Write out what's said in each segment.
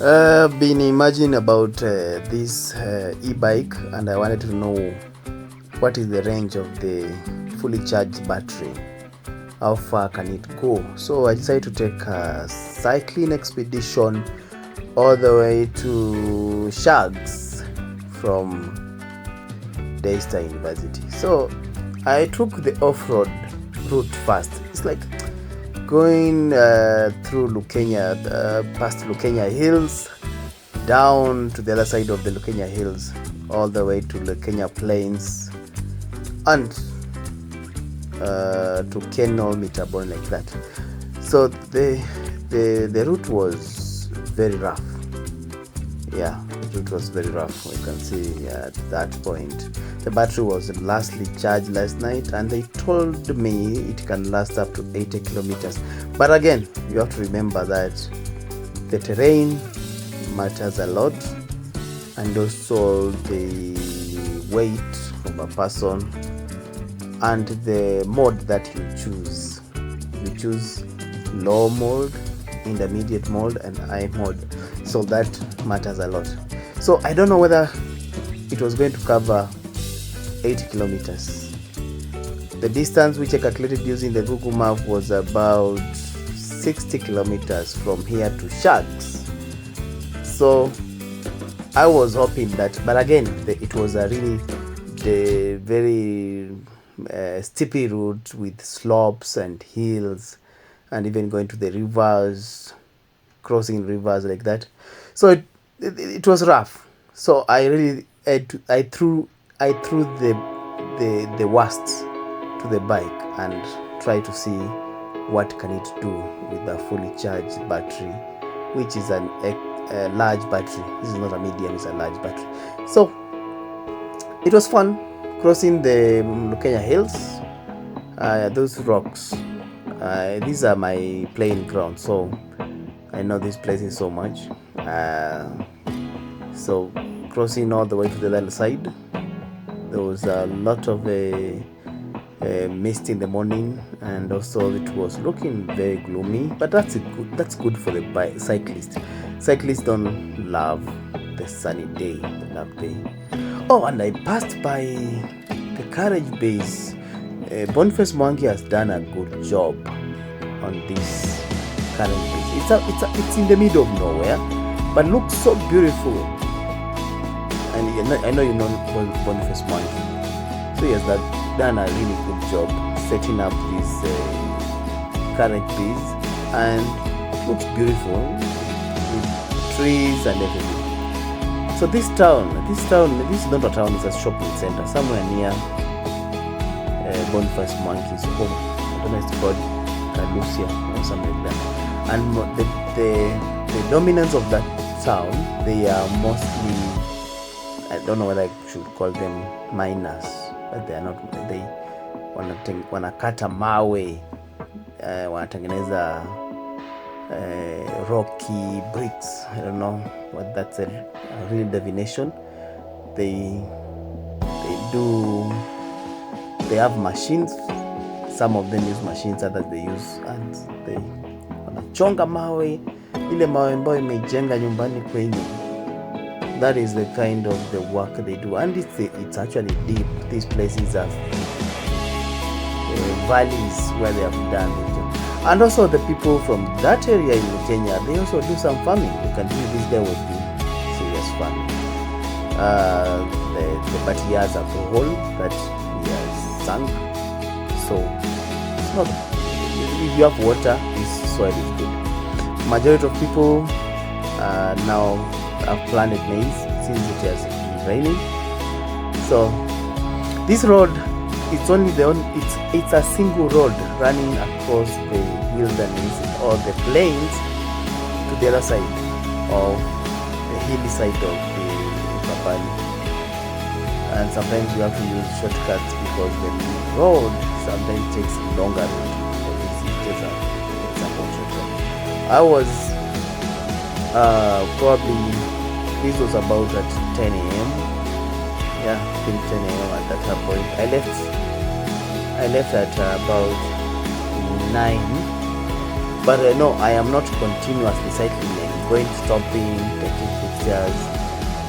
Been imagining about this e-bike, and I wanted to know what is the range of the fully charged battery. How far can it go? So I decided to take a cycling expedition all the way to Shags from Daystar University. So I took the off-road route first. It's like going through Lukenya, past Lukenya Hills, down to the other side of the Lukenya Hills, all the way to Lukenya Plains, and to Kenol Metabon, like that. So the route was very rough. Yeah, the route was very rough. You can see at that point the battery was lastly charged last night, and they told me it can last up to 80 kilometers. But again, you have to remember that the terrain matters a lot, and also the weight of a person and the mode that you choose. You choose low mode, intermediate mode, and high mode, so that matters a lot. So I don't know whether it was going to cover 80 kilometers. The distance which I calculated using the Google map was about 60 kilometers from here to Shags. So I was hoping that, but again, it was a really very steepy route with slopes and hills, and even going to the rivers, crossing rivers like that. So it was rough. So I threw the worst to the bike and try to see what can it do with a fully charged battery, which is a large battery. This is not a medium, it's a large battery. So it was fun crossing the Lukenya Hills, those rocks. These are my playing ground, so I know these places so much. So crossing all the way to the other side, there was a lot of mist in the morning, and also it was looking very gloomy. But that's good for the cyclist. Cyclists don't love the sunny day, they love day. Oh, and I passed by the carriage base. Boniface Mwangi has done a good job on this carriage base. It's in the middle of nowhere, but looks so beautiful. And I know you know Boniface Mwangi, so he has done a really good job setting up this carriage base, and it looks beautiful with trees and everything. So this is not a town, it's a shopping center somewhere near Boniface Mwangi's home. I don't know if it's called Lucia or something like that. And the dominance of that town, they are mostly, I don't know whether I should call them miners, but they are not. They wanakata mawe, wanatengeneza rocky bricks. I don't know what that's a real definition. They have machines. Some of them use machines, others they use hands. They wanachonga mawe, ile mawe ambayo imejenga nyumbani kwenye. That is the kind of the work they do, and it's actually deep. These places are valleys where they have done it. And also the people from that area in Kenya, they also do some farming. You can do this there with the serious farming. The but he has a hole that he has sunk. So it's not, if you have water, this soil is good. Majority of people now have planted maize since it has been raining. So this road, it's a single road running across the wilderness or the plains to the other side of the hilly side of the Papali. And sometimes you have to use shortcuts because the road sometimes takes longer route. So it's just an example shortcut. I was probably, this was about at 10 a.m. Yeah, I think 10 a.m. at that point. I left at about 9 But no, I am not continuously cycling. I'm going stopping, taking pictures,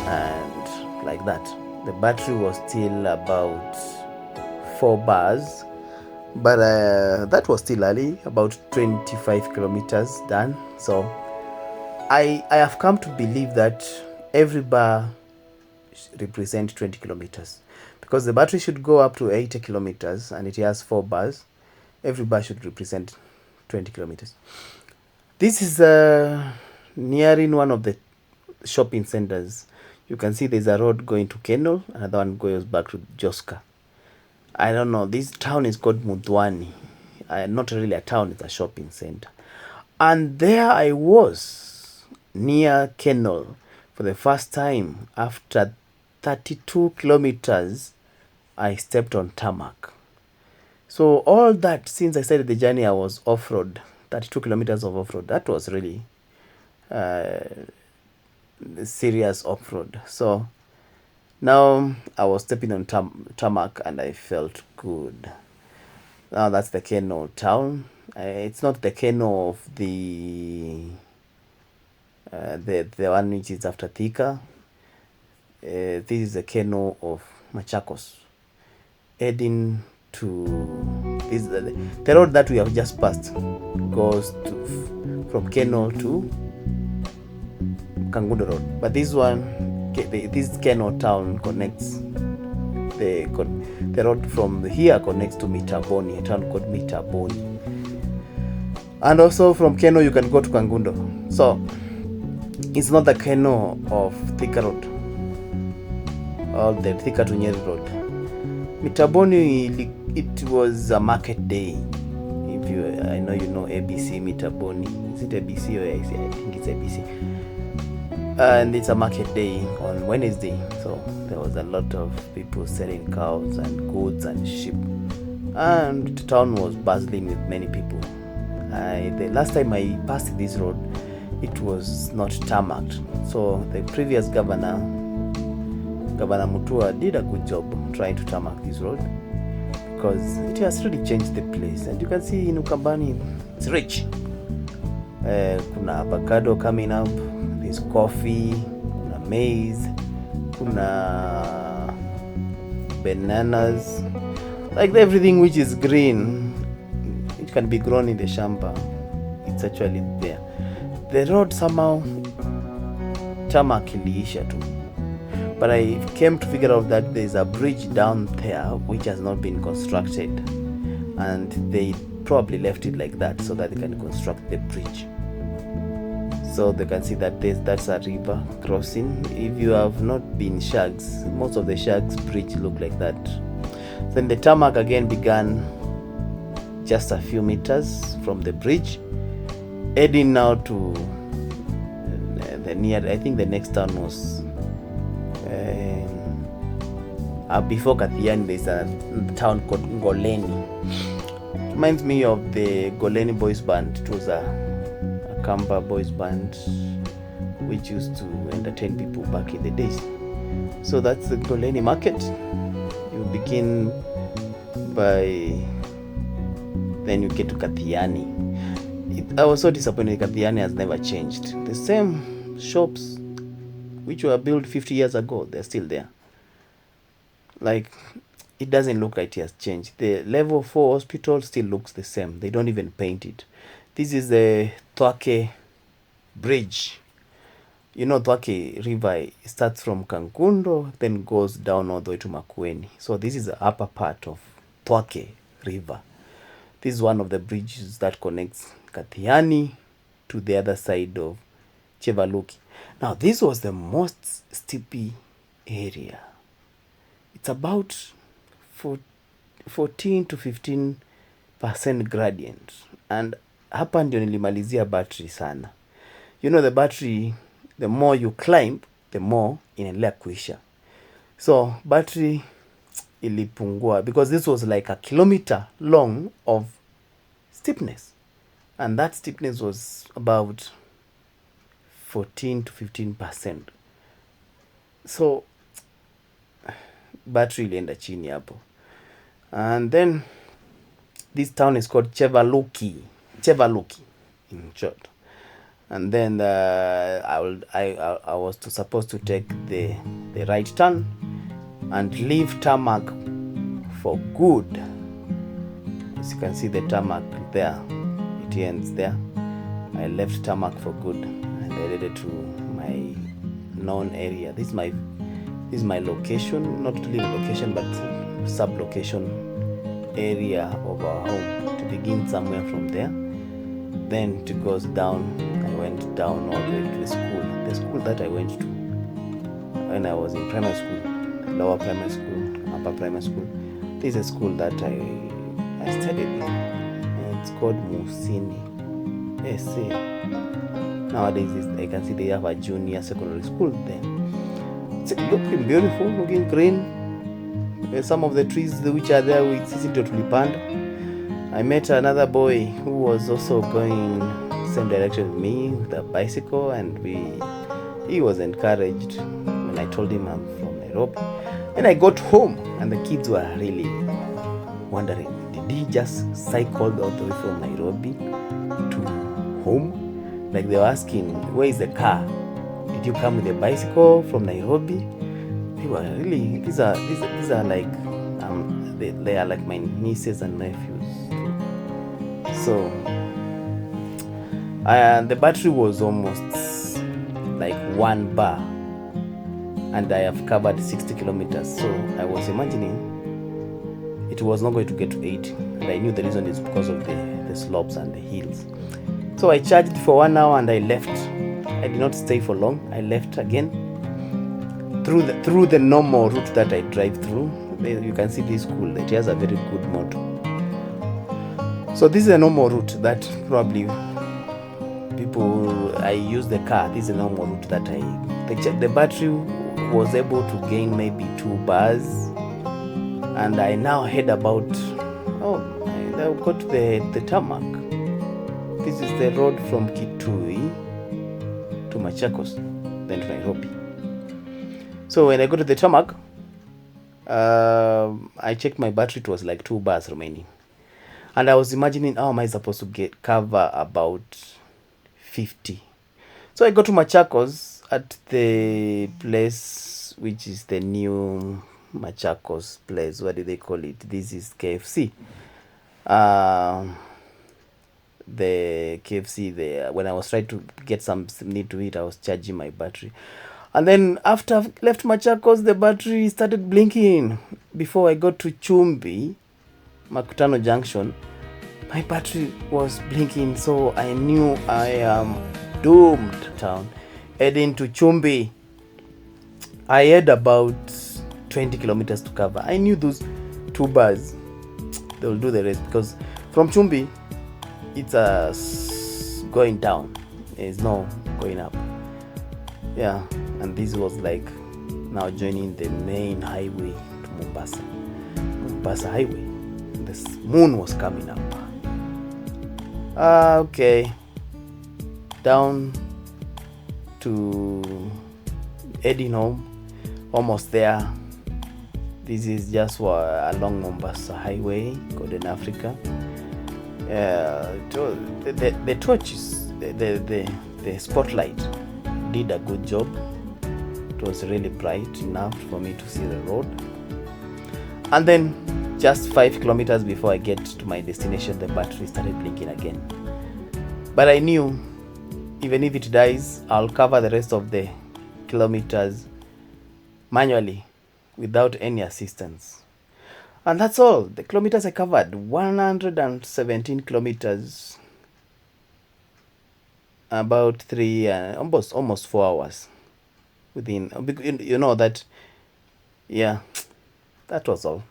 and like that. The battery was still about 4 bars, but that was still early, about 25 kilometers done. So I have come to believe that every bar represent 20 kilometers, because the battery should go up to 80 kilometers and it has 4 bars. Every bar should represent 20 kilometers. This is nearing one of the shopping centers. You can see there's a road going to Kenol, another one goes back to Joska. I don't know, this town is called Mudwani. Not really a town, it's a shopping center. And there I was, near Kenol, for the first time. After 32 kilometers, I stepped on tarmac. So all that, since I started the journey, I was off-road, 32 kilometers of off-road. That was really serious off-road. So now I was stepping on tarmac and I felt good. Now that's the Keno town. It's not the Keno of the one which is after Thika. This is the Keno of Machakos, heading to this. The road that we have just passed goes from Keno to Kangundo Road, but this one, this Keno town connects the road from here connects to Mitaboni, a town called Mitaboni, and also from Keno you can go to Kangundo. So it's not the Keno of Thika Road or the Thika to Nyeri Road. Mitaboni, it was a market day. If you, I know you know ABC Mitaboni. Is it ABC or AC? I think it's ABC. And it's a market day on Wednesday, so there was a lot of people selling cows and goats and sheep, and the town was bustling with many people. The last time I passed this road, it was not tarmacked, so the previous governor Mutua did a good job trying to tarmac this road, because it has really changed the place. And you can see in Ukambani, it's rich. Kuna avocado coming up, there's coffee, kuna maize, kuna bananas, like everything which is green, it can be grown in the shamba. It's actually there. The road somehow tarmac iliisha too, but I came to figure out that there's a bridge down there which has not been constructed, and they probably left it like that so that they can construct the bridge. So they can see that that's a river crossing. If you have not been Shags, most of the Shags bridge look like that. Then the tarmac again began just a few meters from the bridge, heading now to the near, I think the next town was before Kathiani. There's a town called Ngoleni. Reminds me of the Goleni boys band. It was a Kamba boys band which used to entertain people back in the days. So that's the Goleni market. You begin by, then you get to Kathiani. I was so disappointed. Kathiani has never changed. The same shops which were built 50 years ago, they're still there. Like, it doesn't look like it has changed. The level 4 hospital still looks the same. They don't even paint it. This is the Twake bridge. You know, Twake river starts from Kangundo, then goes down all the way to Makueni. So this is the upper part of Twake river. This is one of the bridges that connects Kathiani to the other side of Chevaluki. Now, this was the most steepy area. It's about 14 to 15% gradient, and hapa ndio nilimalizia battery sana. You know, the battery, the more you climb, the more inaendelea kuisha. So battery ilipungua, because this was like a kilometer long of steepness, and that steepness was about 14 to 15%. So battery ilienda chini hapo. And then this town is called Chevaluki. in short. And then I was supposed to take the right turn and leave tarmac for good. As you can see the tarmac there, it ends there. I left tarmac for good and I headed to my known area. This is my location, not really location but sub-location area of our home, to begin somewhere from there. Then it goes down. I went down all the way to the school that I went to when I was in primary school, lower primary school, upper primary school. This is a school that I studied in. It's called Musini. Yes, nowadays I can see they have a junior secondary school there. It's looking beautiful, looking green. Some of the trees which are there, which is totally panned. I met another boy who was also going same direction with me with a bicycle, and he was encouraged when I told him I'm from Nairobi. Then I got home and the kids were really wondering, did he just cycle all the way from Nairobi to home? Like they were asking, where is the car? Did you come with a bicycle from Nairobi? They were really, these are like they are like my nieces and nephews. So the battery was almost like 1 bar, and I have covered 60 kilometers. So I was imagining it was not going to get to 80, and I knew the reason is because of the slopes and the hills. So I charged for 1 hour and I left. I did not stay for long. I left again through the normal route that I drive through. You can see this school, it has a very good motto. So this is a normal route that probably I use the car. This is a normal route that the battery was able to gain maybe 2 bars, and I now head about I got to the tarmac. This is the road from Kitui to Machakos, then to Nairobi. So when I go to the tarmac, I checked my battery. It was like 2 bars remaining, and I was imagining how am I supposed to cover about 50. So I go to Machakos at the place which is the new Machakos place. What do they call it? This is KFC. The KFC there. When I was trying to get something to eat, I was charging my battery. And then after I left Machakos, the battery started blinking. Before I got to Chumbi, Makutano Junction, my battery was blinking. So I knew I am doomed town. Heading to Chumbi, I had about 20 kilometers to cover. I knew those 2 bars, they will do the rest, because from Chumbi, it's going down. It's not going up. Yeah, and this was like now joining the main highway to Mombasa highway. The moon was coming up. Okay, down to heading home, almost there. This is just along Mombasa highway, Golden Africa. The torches, the spotlight did a good job. It was really bright enough for me to see the road. And then just 5 kilometers before I get to my destination, the battery started blinking again. But I knew even if it dies, I'll cover the rest of the kilometers manually without any assistance. And that's all. The kilometers I covered, 117 kilometers, about 3 almost 4 hours within, that. Yeah, that was all.